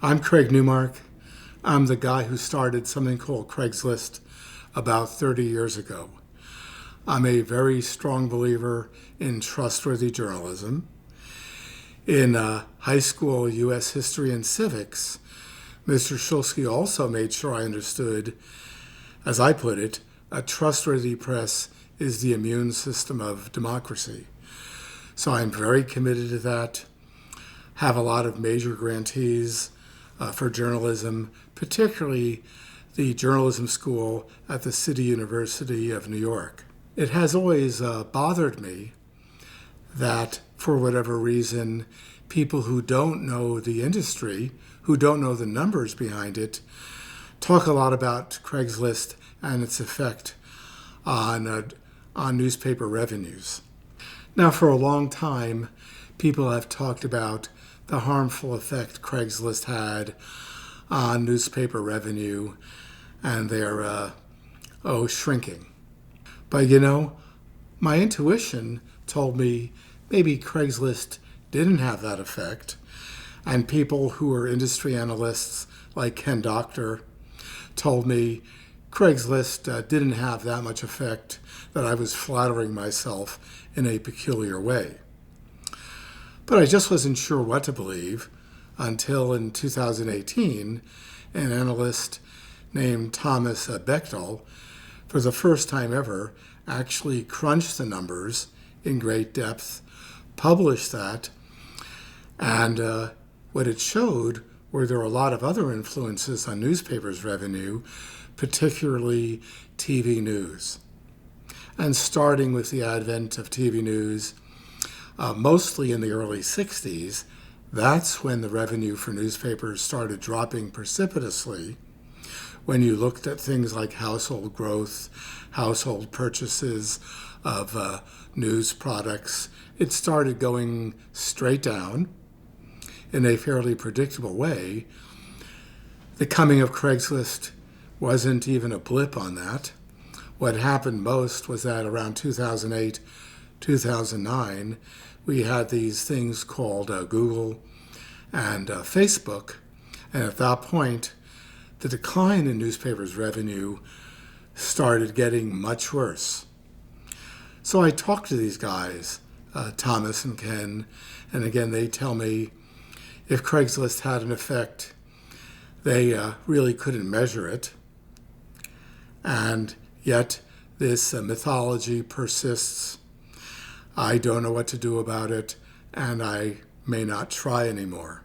I'm Craig Newmark. I'm the guy who started something called Craigslist about 30 years ago. I'm a very strong believer in trustworthy journalism. In high school U.S. history and civics, Mr. Shulsky also made sure I understood, as I put it, a trustworthy press is the immune system of democracy. So I'm very committed to that. Have a lot of major grantees for journalism, particularly the journalism school at the City University of New York. It has always bothered me that, for whatever reason, people who don't know the industry, who don't know the numbers behind it, talk a lot about Craigslist and its effect on newspaper revenues. Now, for a long time, people have talked about the harmful effect Craigslist had on newspaper revenue and their shrinking. But my intuition told me maybe Craigslist didn't have that effect, and people who are industry analysts like Ken Doctor told me Craigslist didn't have that much effect, that I was flattering myself in a peculiar way. But I just wasn't sure what to believe until in 2018, an analyst named Thomas Bechtel, for the first time ever, actually crunched the numbers in great depth, published that, and what it showed were there were a lot of other influences on newspapers' revenue, particularly TV news. And starting with the advent of TV news, mostly in the early 60s, that's when the revenue for newspapers started dropping precipitously. When you looked at things like household growth, household purchases of news products, it started going straight down in a fairly predictable way. The coming of Craigslist wasn't even a blip on that. What happened most was that around 2008, 2009, we had these things called Google and Facebook, and at that point, the decline in newspapers' revenue started getting much worse. So I talked to these guys, Thomas and Ken, and again, they tell me if Craigslist had an effect, they really couldn't measure it. And yet, this mythology persists. I don't know what to do about it, and I may not try anymore.